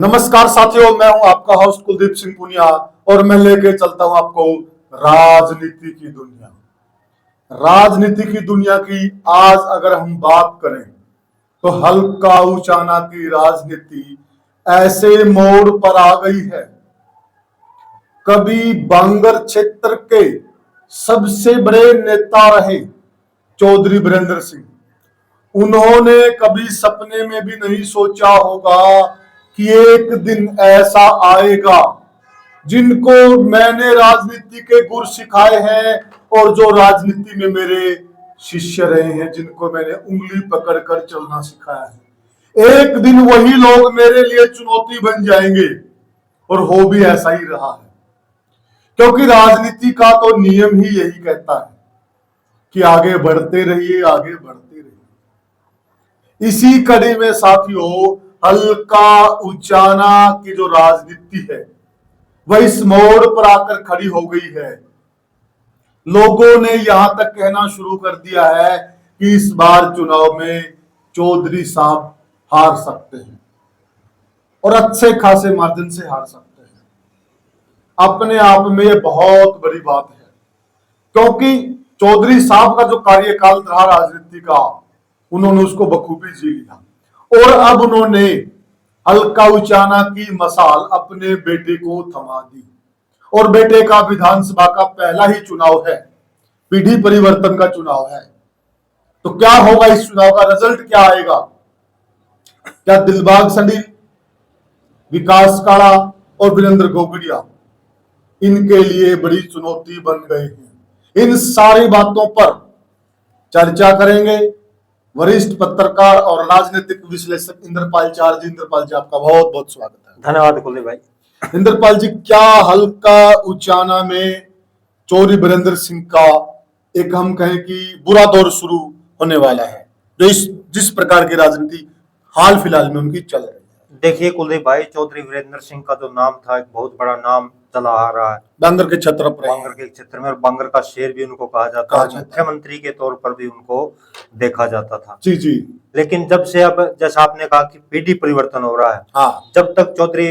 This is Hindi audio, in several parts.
नमस्कार साथियों, मैं हूं आपका होस्ट कुलदीप सिंह पुनिया और मैं लेके चलता हूं आपको राजनीति की दुनिया। राजनीति की दुनिया की आज अगर हम बात करें तो हल्का उचाना की राजनीति ऐसे मोड़ पर आ गई है। कभी बांगर क्षेत्र के सबसे बड़े नेता रहे चौधरी वीरेंद्र सिंह, उन्होंने कभी सपने में भी नहीं सोचा होगा कि एक दिन ऐसा आएगा जिनको मैंने राजनीति के गुर सिखाए हैं और जो राजनीति में मेरे शिष्य रहे हैं, जिनको मैंने उंगली पकड़कर चलना सिखाया है, एक दिन वही लोग मेरे लिए चुनौती बन जाएंगे। और हो भी ऐसा ही रहा है, क्योंकि राजनीति का तो नियम ही यही कहता है कि आगे बढ़ते रहिए, आगे बढ़ते रहिए। इसी कड़ी में साथियों, हल्का उचाना की जो राजनीति है वह इस मोड़ पर आकर खड़ी हो गई है। लोगों ने यहां तक कहना शुरू कर दिया है कि इस बार चुनाव में चौधरी साहब हार सकते हैं और अच्छे खासे मार्जिन से हार सकते हैं। अपने आप में यह बहुत बड़ी बात है, क्योंकि चौधरी साहब का जो कार्यकाल रहा राजनीति का, उन्होंने उसको बखूबी जी लिया और अब उन्होंने हल्का उचाना की मसाल अपने बेटे को थमा दी। और बेटे का विधानसभा का पहला ही चुनाव है, पीढ़ी परिवर्तन का चुनाव है। तो क्या होगा, इस चुनाव का रिजल्ट क्या आएगा? क्या दिलबाग सैनी, विकास काड़ा और वीरेंद्र गोगड़िया इनके लिए बड़ी चुनौती बन गए हैं? इन सारी बातों पर चर्चा करेंगे वरिष्ठ पत्रकार और राजनीतिक विश्लेषक इंद्रपाल चार जी। इंद्रपाल जी, आपका बहुत बहुत स्वागत है। धन्यवाद कुलदीप भाई। इंद्रपाल जी, क्या हल्का उचाना में चौधरी वीरेंद्र सिंह का एक हम कहें कि बुरा दौर शुरू होने वाला है, जो जिस प्रकार की राजनीति हाल फिलहाल में उनकी चल रही है? देखिए कुलदीप भाई, चौधरी वीरेंद्र सिंह का जो नाम था, एक बहुत बड़ा नाम चला आ रहा है बांगर के क्षेत्र पर, बांगर के क्षेत्र में, और बांगर का शेर भी उनको कहा जाता है। मुख्यमंत्री के तौर पर भी उनको देखा जाता था। जी जी। लेकिन जब से अब, जैसा आपने कहा कि पीढ़ी परिवर्तन हो रहा है, हाँ। जब तक चौधरी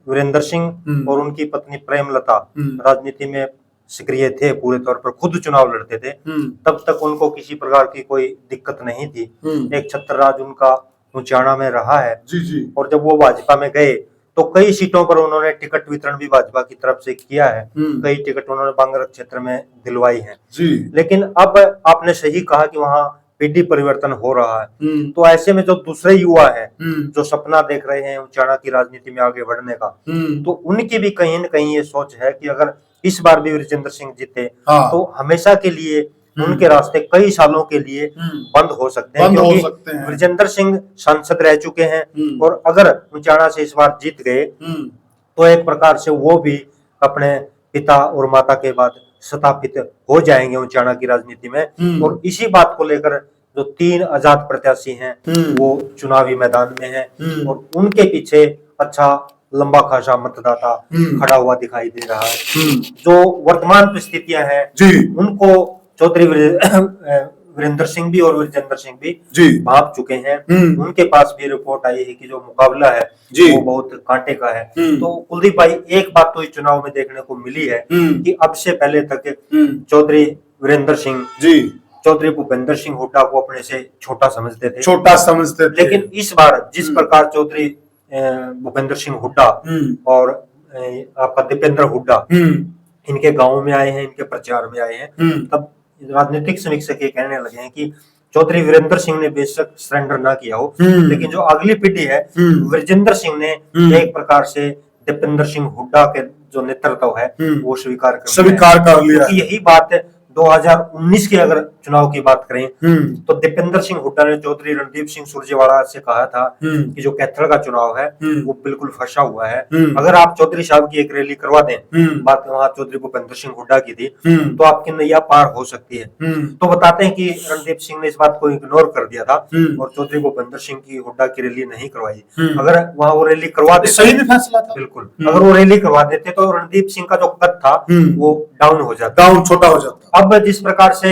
वीरेंद्र सिंह और उनकी पत्नी प्रेमलता राजनीति में सक्रिय थे, पूरे तौर पर खुद चुनाव लड़ते थे, तब तक उनको किसी प्रकार की कोई दिक्कत नहीं थी। एक छत्र राज उनका उचाना में रहा है। जी जी। और जब वो भाजपा में गए तो कई सीटों पर उन्होंने टिकट वितरण भी भाजपा की तरफ से किया है। कई टिकट उन्होंने बांगर क्षेत्र में दिलवाई है जी। लेकिन अब आपने सही कहा कि वहाँ पीढ़ी परिवर्तन हो रहा है। तो ऐसे में जो दूसरे युवा है जो सपना देख रहे हैं उचाना की राजनीति में आगे बढ़ने का, तो उनकी भी कहीं न कहीं ये सोच है कि अगर इस बार भी वीरेंद्र सिंह जीते तो हमेशा के लिए उनके रास्ते कई सालों के लिए बंद हो सकते हैं, क्योंकि वीरेंद्र सिंह सांसद रह चुके हैं और अगर उचाना से इस बार जीत गए तो एक प्रकार से वो भी अपने पिता और माता के बाद स्थापित हो जाएंगे उचाना की राजनीति में। और इसी बात को लेकर जो 3 आजाद प्रत्याशी हैं वो चुनावी मैदान में हैं और उनके पीछे अच्छा लंबा खासा मतदाता खड़ा हुआ दिखाई दे रहा है। जो वर्तमान परिस्थितियां हैं उनको चौधरी वीरेंद्र सिंह भी और वीरेंद्र सिंह भी भाग चुके हैं। उनके पास भी रिपोर्ट आई है कि जो मुकाबला है वो बहुत कांटे का है। तो कुलदीप भाई, एक बात तो इस चुनाव में देखने को मिली है कि अब से पहले तक चौधरी वीरेंद्र सिंह चौधरी भूपेंद्र सिंह हुड्डा को अपने से छोटा समझते थे। लेकिन इस बार जिस प्रकार चौधरी भूपेंद्र सिंह हुड्डा और आपका दीपेंद्र हुड्डा इनके गांव में आए हैं, इनके प्रचार में आए हैं, तब राजनीतिक समीक्षक ये कहने लगे हैं कि चौधरी वीरेंद्र सिंह ने बेशक सरेंडर ना किया हो, लेकिन जो अगली पीढ़ी है वीरेंद्र सिंह ने एक प्रकार से दीपेंद्र सिंह हुड्डा के जो नेतृत्व है वो स्वीकार कर लिया। यही बात 2019 के अगर चुनाव की बात करें तो दीपेंद्र सिंह हुड्डा ने चौधरी रणदीप सिंह सुरजेवाला से कहा था कि जो कैथल का चुनाव है वो बिल्कुल फंसा हुआ है, अगर आप चौधरी साहब की एक रैली करवा दें, बात वहां चौधरी भूपेंद्र सिंह हुड्डा की थी, तो आपकी नैया पार हो सकती है। तो बताते हैं कि रणदीप सिंह ने इस बात को इग्नोर कर दिया था और चौधरी भूपेंद्र सिंह की हुड्डा की रैली नहीं करवाई। अगर वहां वो रैली करवा देते, सही भी फैसला था, बिल्कुल, अगर वो रैली करवा देते तो रणदीप सिंह का जो कद था वो डाउन हो जाता, छोटा हो जाता। अब जिस प्रकार से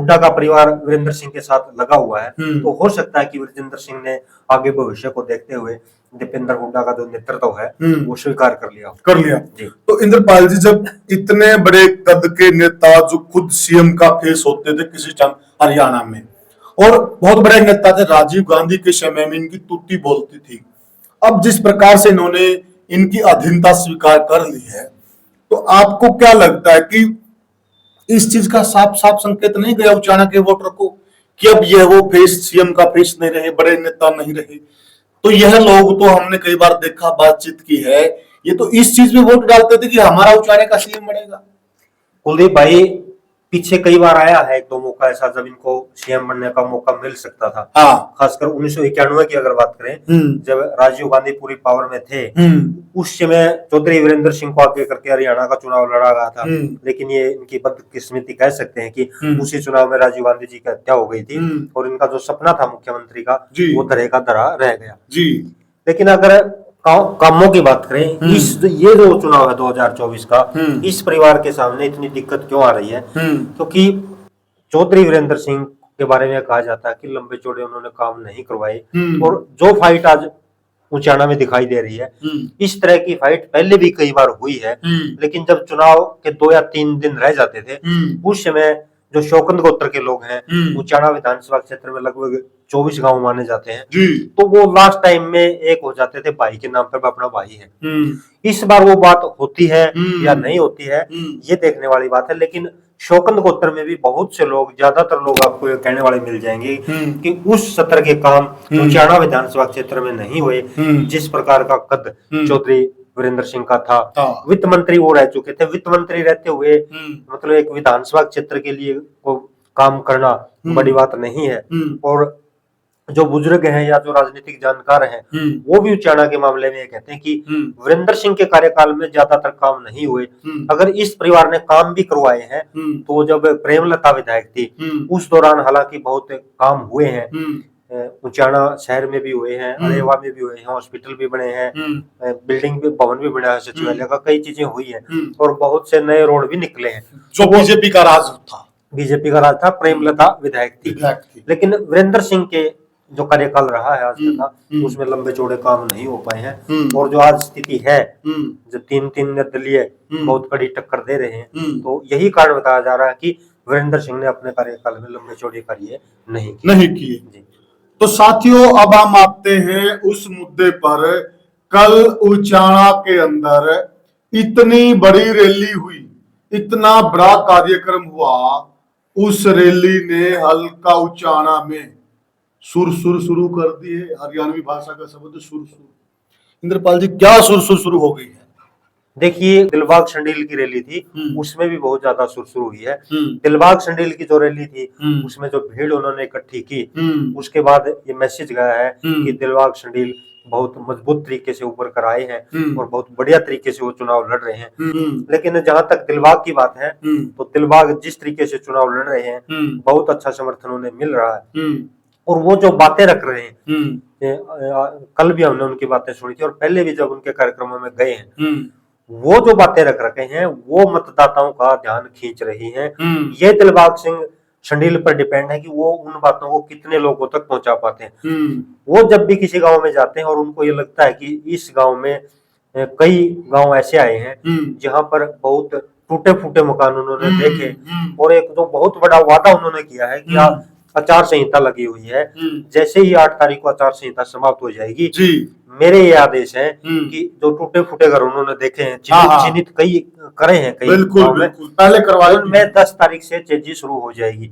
हुड्डा का परिवार वीरेंद्र सिंह के साथ लगा हुआ है, हम्म। तो हो सकता है कि वीरेंद्र सिंह ने आगे भविष्य को देखते हुए दीपेंद्र हुड्डा का जो नेतृत्व है वो स्वीकार कर लिया कर लिया। जी। तो इंद्रपाल जी, जब इतने बड़े कद के नेता जो खुद सीएम का फेस होते थे किसी टाइम हरियाणा में, और बहुत बड़े नेता थे, राजीव गांधी के समय में इनकी टूटी बोलती थी, अब जिस प्रकार से इन्होंने इनकी अधीनता स्वीकार कर ली है, तो आपको क्या लगता है कि इस चीज का साफ साफ संकेत नहीं गया उचाना के वोटर को कि अब यह वो फेस, सीएम का फेस नहीं रहे, बड़े नेता नहीं रहे? तो यह लोग, तो हमने कई बार देखा, बातचीत की है, ये तो इस चीज में वोट डालते थे कि हमारा उचाने का सीएम बनेगा। कुलदीप भाई, पीछे कई बार आया है एक दो मौका ऐसा जब इनको सीएम बनने का मौका मिल सकता था। हाँ। खासकर 1991 की अगर बात करें, जब राजीव गांधी पूरी पावर में थे, उस समय चौधरी वीरेंद्र सिंह को आगे करके हरियाणा का चुनाव लड़ा गया था, लेकिन ये इनकी बदकिस्मती कह सकते हैं कि उसी चुनाव में राजीव गांधी जी की हत्या हो गई थी और इनका जो सपना था मुख्यमंत्री का वो धरे का धरा रह गया जी। लेकिन अगर कामों की बात करें, ये जो चुनाव है 2024 का, इस परिवार के सामने इतनी दिक्कत क्यों आ रही है? क्योंकि चौधरी वीरेंद्र सिंह के बारे में कहा जाता है कि लंबे चौड़े उन्होंने काम नहीं करवाए, और जो फाइट आज उचाना में दिखाई दे रही है, इस तरह की फाइट पहले भी कई बार हुई है, लेकिन जब चुनाव के 2 या 3 दिन रह जाते थे, उस समय जो शौकत गोत्र के लोग हैं, उचाना विधानसभा क्षेत्र में लगभग 24 गांव माने जाते हैं, तो वो लास्ट टाइम में एक हो जाते थे भाई के नाम पर, अपना भाई है। इस बार वो बात होती है या नहीं होती है, ये देखने वाली बात है। लेकिन शौकत गोत्र में भी बहुत से लोग, ज्यादातर लोग आपको ये कहने वाले मिल जाएंगे कि उस सत्र के काम उचाना विधानसभा क्षेत्र में नहीं हुए जिस प्रकार का कद चौधरी वीरेंद्र सिंह का था। वित्त मंत्री वो रह चुके थे, वित्त मंत्री रहते हुए मतलब एक विधानसभा क्षेत्र के लिए को काम करना बड़ी बात नहीं है। और जो बुजुर्ग हैं या जो राजनीतिक जानकार हैं, वो भी उचाना के मामले में ये कहते हैं कि वीरेंद्र सिंह के कार्यकाल में ज्यादातर काम नहीं हुए। अगर इस परिवार ने काम भी करवाए हैं तो जब प्रेमलता विधायक थी उस दौरान हालांकि बहुत काम हुए हैं, उचाना शहर में भी हुए हैं, अरेवा में भी हुए हैं, हॉस्पिटल भी बने हैं, बिल्डिंग भी, भवन भी बना है, सचिवालय का, कई चीजें हुई हैं और बहुत से नए रोड भी निकले हैं। जो बीजेपी का राज था, बीजेपी का राज था, प्रेमलता विधायक थी। लेकिन वीरेंद्र सिंह के जो कार्यकाल रहा है आज तक का, उसमें लंबे चौड़े काम नहीं हो पाए हैं। और जो आज स्थिति है, जो 3-3 निर्दलीय बहुत कड़ी टक्कर दे रहे हैं, तो यही कारण बताया जा रहा है कि वीरेंद्र सिंह ने अपने कार्यकाल में लंबे चौड़े कार्य नहीं किए। तो साथियों, अब हम आते हैं उस मुद्दे पर, कल उचाना के अंदर इतनी बड़ी रैली हुई, इतना बड़ा कार्यक्रम हुआ, उस रैली ने हल्का उचाना में सुर शुरू कर दी है। हरियाणवी भाषा का शब्द सुर। इंद्रपाल जी, क्या सुर शुरू हो गई है? देखिए, दिलबाग शंडील की रैली थी, उसमें भी बहुत ज्यादा सुरसुर हुई है। दिलबाग शंडील की जो रैली थी उसमें जो भीड़ उन्होंने इकट्ठी की, उसके बाद ये मैसेज गया है कि दिलबाग शंडील बहुत मजबूत तरीके से ऊपर कर आए हैं और बहुत बढ़िया तरीके से वो चुनाव लड़ रहे हैं। लेकिन जहां तक दिलबाग की बात है, तो दिलबाग जिस तरीके से चुनाव लड़ रहे हैं, बहुत अच्छा समर्थन उन्हें मिल रहा है। और वो जो बातें रख रहे हैं, कल भी हमने उनकी बातें सुनी थी और पहले भी जब उनके कार्यक्रमों में गए हैं, वो जो बातें रख रखे हैं वो मतदाताओं का ध्यान खींच रही हैं। ये दिलबाग सिंह शंडील पर डिपेंड है कि वो उन बातों को कितने लोगों तक पहुंचा पाते हैं। वो जब भी किसी गांव में जाते हैं और उनको ये लगता है कि इस गांव में, कई गांव ऐसे आए हैं जहां पर बहुत टूटे फूटे मकान उन्होंने देखे, और एक जो बहुत बड़ा वादा उन्होंने किया है कि आचार संहिता लगी हुई है, जैसे ही 8 तारीख को आचार संहिता समाप्त हो जाएगी, मेरे ये आदेश है कि जो टूटे फूटे घर उन्होंने देखे हैं, चिन्हित कई करे हैं, कई बिल्कुल पहले करवाए, उनमें 10 तारीख से तेजी शुरू हो जाएगी।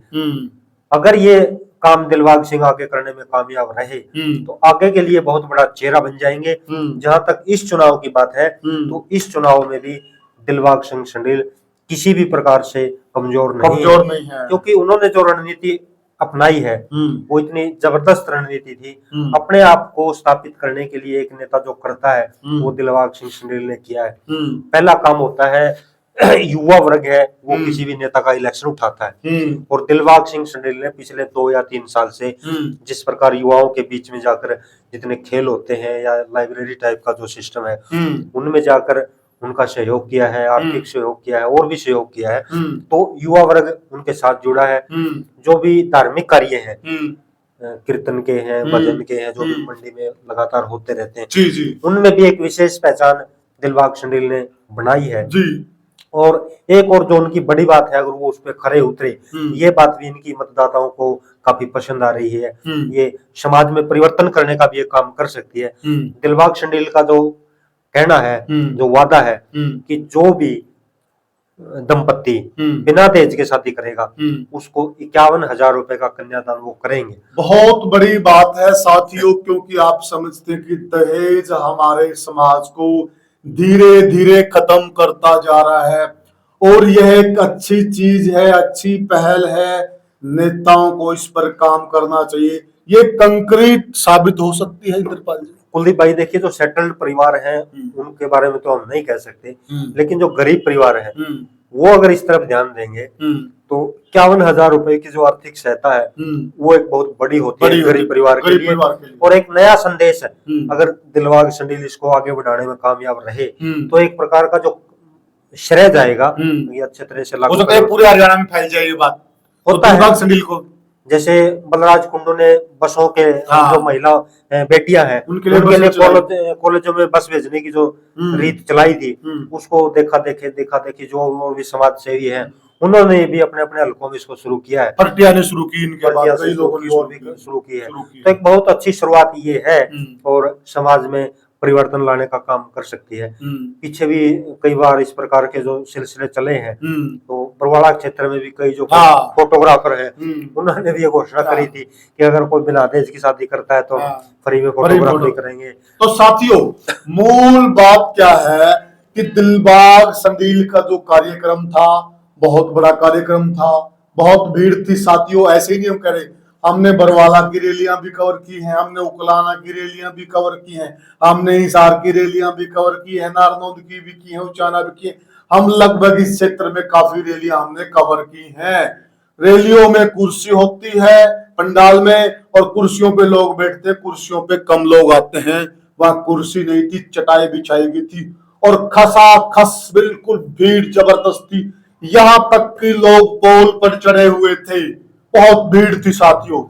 अगर ये काम दिलबाग सिंह आगे करने में कामयाब रहे तो आगे के लिए बहुत बड़ा चेहरा बन जाएंगे। जहां तक इस चुनाव की बात है, तो इस चुनाव में भी दिलबाग सिंह शंडील किसी भी प्रकार से कमजोर नहीं है, क्योंकि उन्होंने जो रणनीति अपनाई है वो इतनी जबरदस्त रणनीति थी। अपने आप को स्थापित करने के लिए एक नेता जो करता है वो दिलबाग सिंह शंडील ने किया है। पहला काम होता है, युवा वर्ग है वो किसी भी नेता का इलेक्शन उठाता है, और दिलबाग सिंह शंडील ने पिछले 2 या 3 साल से जिस प्रकार युवाओं के बीच में जाकर जितने खेल होते हैं या लाइब्रेरी टाइप का जो सिस्टम है उनमें जाकर उनका सहयोग किया है, आर्थिक सहयोग किया है और भी सहयोग किया है। तो युवा वर्ग उनके साथ जुड़ा है। जो भी धार्मिक कार्य हैं, कीर्तन के हैं, भजन के हैं, जो भी मंडी में लगातार होते रहते हैं, जी जी, उनमें भी एक विशेष पहचान दिलबाग शंडील ने बनाई है जी। और एक और जो उनकी बड़ी बात है, अगर वो उस पर खरे उतरे, ये बात भी इनकी मतदाताओं को काफी पसंद आ रही है। ये समाज में परिवर्तन करने का भी एक काम कर सकती है। दिलबाग शंडील का जो कहना है, जो वादा है कि जो भी दंपत्ति बिना दहेज के शादी करेगा उसको 51,000 रुपए का कन्यादान वो करेंगे। बहुत बड़ी बात है साथियों, क्योंकि आप समझते हैं कि दहेज हमारे समाज को धीरे धीरे खत्म करता जा रहा है और यह एक अच्छी चीज है, अच्छी पहल है। नेताओं को इस पर काम करना चाहिए, ये कंक्रीट साबित हो सकती है। इंद्रपाल जी, कुलदीप भाई देखिए, जो सेटल्ड परिवार हैं उनके बारे में तो हम नहीं कह सकते, लेकिन जो गरीब परिवार है वो अगर इस तरफ ध्यान देंगे तो 51,000 रुपए की जो आर्थिक सहायता है वो एक बहुत बड़ी होती है गरीब परिवार के लिए और एक नया संदेश है। अगर दिलबाग शंडील इसको आगे बढ़ाने में कामयाब रहे तो एक प्रकार का जो श्रेय जाएगा ये अच्छे तरह से लागू पूरे हरियाणा में फैल जाए ये बात होता है। दिलबाग शंडील को जैसे बलराज कुंडू ने बसों के जो महिला बेटियां हैं उनके लिए कॉलेजों में बस भेजने की जो रीत चलाई थी, उसको देखा देखी जो भी समाज सेवी हैं उन्होंने भी अपने अपने हलकों में इसको शुरू किया है। पार्टियां ने शुरू की, इनके बाद कई लोगों ने और भी शुरू की है। तो एक बहुत अच्छी शुरुआत ये है और समाज में परिवर्तन लाने का काम कर सकती है। पीछे भी कई बार इस प्रकार के जो सिलसिले चले हैं, तो बरवाड़ा क्षेत्र में भी कई जो फोटोग्राफर हैं उन्होंने भी ये घोषणा करी थी कि अगर कोई बिना दहेज की शादी करता है तो फ्री में फोटोग्राफी करेंगे। तो साथियों, मूल बात क्या है कि दिलबाग शंडील का जो कार्यक्रम था बहुत बड़ा कार्यक्रम था, बहुत भीड़ थी साथियों। ऐसे ही नहीं हम कह रहे, हमने बरवाला की रैलियां भी कवर की हैं, हमने उकलाना की रैलियां भी कवर की हैं, हमने हिसार की रैलियां भी कवर की है, नारनौंद की भी की है, उचाना भी की है। हम लगभग इस क्षेत्र में काफी रैलियां हमने कवर की हैं। रैलियों में कुर्सी होती है पंडाल में और कुर्सियों पे लोग बैठते हैं, कुर्सियों पे कम लोग आते हैं। वहां कुर्सी नहीं थी, चटाई बिछाई गई थी और खसा खस बिल्कुल भीड़ जबरदस्त थी। यहां तक कि लोग पोल पर चढ़े हुए थे, बहुत भीड़ थी साथियों।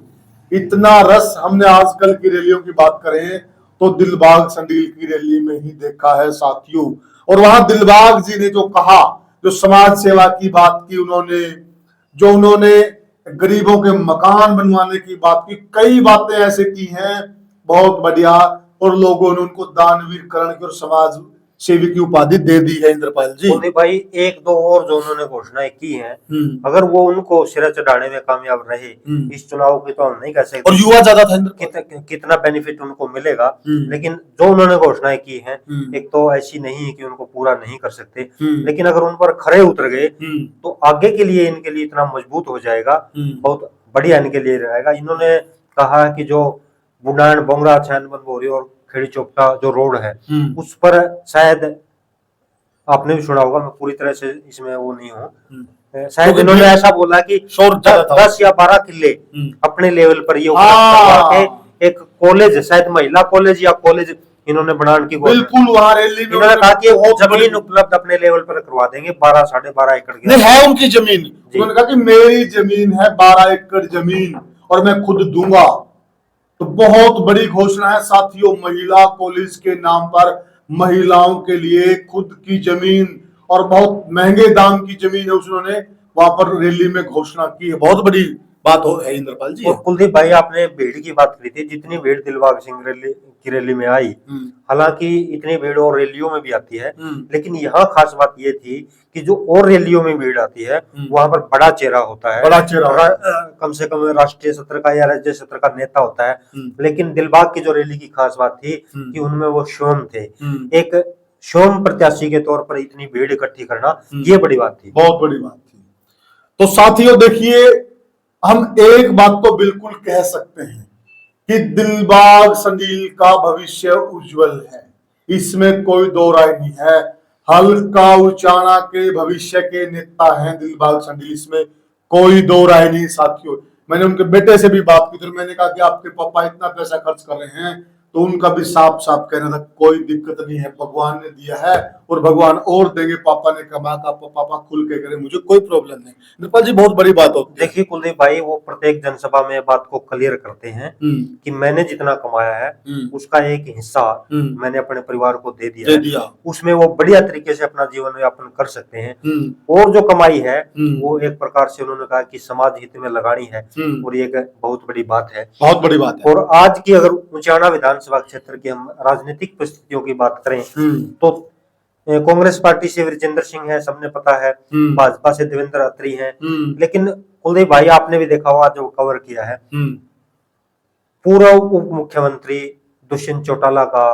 इतना रस हमने आजकल की रैलियों की बात करें तो दिलबाग शंडील की रैली में ही देखा है साथियों। और वहां दिलबाग जी ने जो कहा, जो समाज सेवा की बात की उन्होंने गरीबों के मकान बनवाने की बात की, कई बातें ऐसे की हैं बहुत बढ़िया, और लोगों ने उनको दानवीर करण की और समाज सेवी की उपाधि दे दी है। इंद्रपाल जी, भाई एक दो और जो उन्होंने घोषणाएं की हैं, अगर वो उनको सिरा चढ़ाने में कामयाब रहे इस चुनाव की तो हम नहीं कह सकते, और युवा ज्यादा था कितना बेनिफिट उनको मिलेगा। लेकिन जो उन्होंने घोषणाएं की हैं, एक तो ऐसी नहीं है कि उनको पूरा नहीं कर सकते, लेकिन अगर उन पर खरे उतर गए तो आगे के लिए इनके लिए इतना मजबूत हो जाएगा, बहुत बढ़िया इनके लिए रहेगा। इन्होंने कहा कि जो बुंडान बोंगरा छैनबन बोरी और खेड़ी चौपटा जो रोड है उस पर शायद आपने भी सुना होगा, मैं पूरी तरह से इसमें वो नहीं हूँ, शायद इन्होंने ऐसा बोला कि 10 या 12 किले अपने लेवल पर ये एक कॉलेज, शायद महिला कॉलेज या कॉलेज इन्होंने बनाने की बिल्कुल वहां रैली में इन्होंने कहा कि जमीन उपलब्ध अपने लेवल पर करवा देंगे 12-12.5 एकड़ की। नहीं है उनकी जमीन, उन्होंने कहा कि मेरी जमीन है 12 एकड़ जमीन और मैं खुद दूंगा। तो बहुत बड़ी घोषणा है साथियों, महिला कॉलेज के नाम पर महिलाओं के लिए खुद की जमीन और बहुत महंगे दाम की जमीन है उन्होंने वहां पर रैली में घोषणा की है। बहुत बड़ी बात है इंद्रपाल जी। और कुलदीप भाई, आपने भीड़ की बात करी थी, जितनी भीड़ दिलबाग सिंह की रैली में आई, हालांकि इतनी भीड़ और रैलियों में भी आती है, लेकिन यहाँ खास बात ये थी कि जो और रैलियों में भीड़ आती है वहां पर बड़ा चेहरा होता है, बड़ा चेहरा कम से कम राष्ट्रीय सत्र का या राज्य सत्र का नेता होता है। लेकिन दिलबाग की जो रैली की खास बात थी कि उनमें वो स्वयं थे, एक स्वयं प्रत्याशी के तौर पर इतनी भीड़ इकट्ठी करना, ये बड़ी बात थी, बहुत बड़ी बात थी। तो साथियों देखिए, हम एक बात तो बिल्कुल कह सकते हैं कि दिलबाग शंडील का भविष्य उज्जवल है, इसमें कोई दो राय नहीं है। हल्का उचाना के भविष्य के नेता हैं दिलबाग शंडील, इसमें कोई दो राय नहीं साथियों। मैंने उनके बेटे से भी बात की तो मैंने कहा कि आपके पापा इतना पैसा खर्च कर रहे हैं तो उनका भी साफ साफ कहना था कोई दिक्कत नहीं है, भगवान ने दिया है और भगवान और देंगे, पापा ने कमा का पापा खुल के करे, मुझे कोई प्रॉब्लम नहीं। निर्मल जी बहुत बड़ी बात होती है। देखिए कुलदीप भाई, वो प्रत्येक जनसभा में बात को क्लियर करते हैं कि मैंने जितना कमाया है उसका एक हिस्सा मैंने अपने परिवार को दे दिया है। उसमें वो बढ़िया तरीके से अपना जीवन यापन कर सकते हैं, और जो कमाई है वो एक प्रकार से उन्होंने कहा कि समाज हित में लगानी है, और ये एक बहुत बड़ी बात है, बहुत बड़ी बात है। और आज की अगर उचाना विधानसभा क्षेत्र की हम राजनीतिक परिस्थितियों की बात करें तो कांग्रेस पार्टी से विजेंद्र सिंह है, सबने पता है, भाजपा से देवेंद्र अत्री हैं, लेकिन कुलदीप भाई आपने भी देखा होगा जो कवर किया है, पूर्व उप मुख्यमंत्री दुष्यंत चौटाला का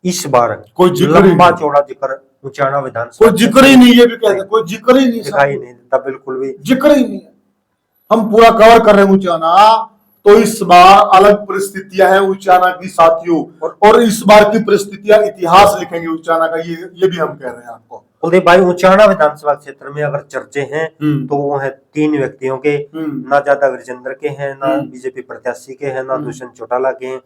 इस बार कोई लंबा चौड़ा जिक्र उचाना विधानसभा कोई जिक्र ही नहीं, ये भी कहते कोई जिक्र ही नहीं, दिखाई नहीं देता, बिल्कुल भी जिक्र ही नहीं। हम पूरा कवर कर रहे हैं उचाना, तो इस बार अलग परिस्थितियां हैं उचाना की साथियों, और इस बार की परिस्थितियां इतिहास लिखेंगे उचाना का, ये भी हम कह रहे हैं आपको। कुलदीप भाई, उचाना विधानसभा क्षेत्र में अगर चर्चे हैं तो वो है 3 व्यक्तियों के, ना ज्यादा विजेंद्र के हैं, ना बीजेपी प्रत्याशी के हैं, ना दुष्यंत चौटाला के हैं,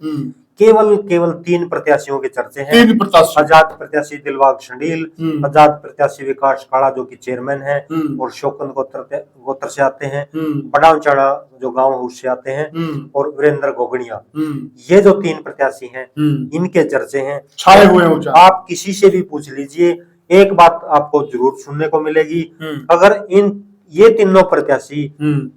केवल 3 प्रत्याशियों के चर्चे हैं। 3 प्रत्याशी, आजाद प्रत्याशी दिलबाग शंडील, आजाद प्रत्याशी विकास काड़ा जो कि चेयरमैन है और शोकन गोत्र से आते हैं, बड़ा उचाना जो गांव है उससे आते हैं, और वीरेंद्र गोगड़िया, ये जो 3 प्रत्याशी हैं इनके चर्चे हैं, छाए हुए हैं। आप किसी से भी पूछ लीजिए, एक बात आपको जरूर सुनने को मिलेगी, अगर ये तीनों प्रत्याशी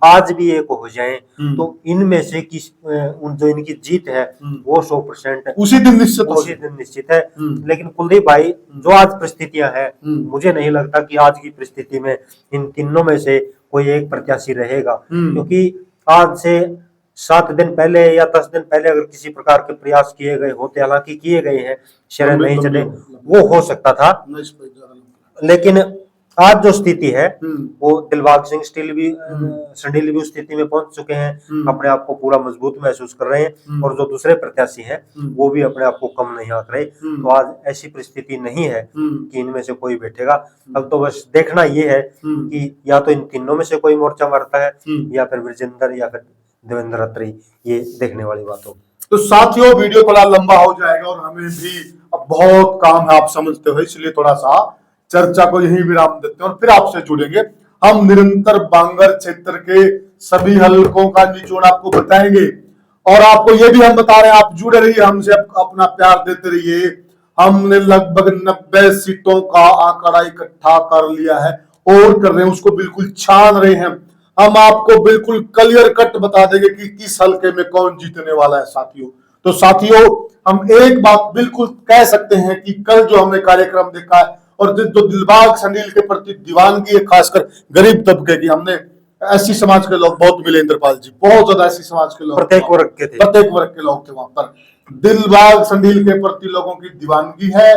आज भी एक हो जाएं तो इनमें से किस जो इनकी जीत है वो 100% उसी दिन निश्चित है। लेकिन कुलदीप भाई, जो आज परिस्थितियां हैं, मुझे नहीं लगता कि आज की परिस्थिति में इन तीनों में से कोई एक प्रत्याशी रहेगा, क्योंकि आज से 7 दिन पहले या 10 दिन पहले अगर किसी प्रकार के प्रयास किए गए होते, हालांकि किए गए हैं, शरण नहीं चले, वो हो सकता था, लेकिन आज जो स्थिति है वो दिलबाग सिंह संडील भी उस स्थिति में पहुंच चुके हैं, अपने आप को पूरा मजबूत महसूस कर रहे हैं, और जो दूसरे प्रत्याशी हैं वो भी अपने आप को कम नहीं आंक रहे। तो आज ऐसी परिस्थिति नहीं है कि इनमें से कोई बैठेगा। अब तो बस देखना ये है कि या तो इन तीनों में से कोई मोर्चा मारता है, या फिर विजेंद्र या फिर देवेंद्र अत्री, ये देखने वाली बात होगी। तो साथियों, वीडियो थोड़ा लंबा हो जाएगा और हमें भी अब बहुत काम है, आप समझते हो, इसलिए थोड़ा सा चर्चा को यहीं विराम देते हैं और फिर आपसे जुड़ेंगे। हम निरंतर बांगर क्षेत्र के सभी हलकों का निचोड़ आपको बताएंगे, और आपको ये भी हम बता रहे हैं, आप जुड़े रहिए हमसे, अपना प्यार देते रहिए। हमने लगभग 90 सीटों का आंकड़ा इकट्ठा कर लिया है और कर रहे हैं, उसको बिल्कुल छान रहे हैं। हम आपको बिल्कुल क्लियर कट बता देंगे कि किस हल्के में कौन जीतने वाला है साथियों। तो साथियों, हम एक बात बिल्कुल कह सकते हैं कि कल जो हमने कार्यक्रम देखा है, और जो दिलबाग संडील के प्रति दीवानगी है, खासकर गरीब तबके की, हमने एससी समाज के लोग बहुत मिले इंद्रपाल जी, बहुत ज्यादा एससी समाज के लोग, प्रत्येक वर्ग के लोग थे वहां पर। दिलबाग संडील के प्रति लोगों की दीवानगी है,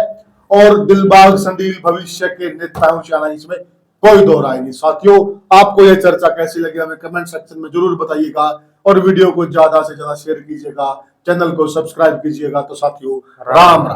और दिलबाग संडील भविष्य के नेता उचाना, इसमें कोई दो राय नहीं। साथियों, आपको यह चर्चा कैसी लगी हमें कमेंट सेक्शन में जरूर बताइएगा, और वीडियो को ज्यादा से ज्यादा शेयर कीजिएगा, चैनल को सब्सक्राइब कीजिएगा। तो साथियों, राम राम।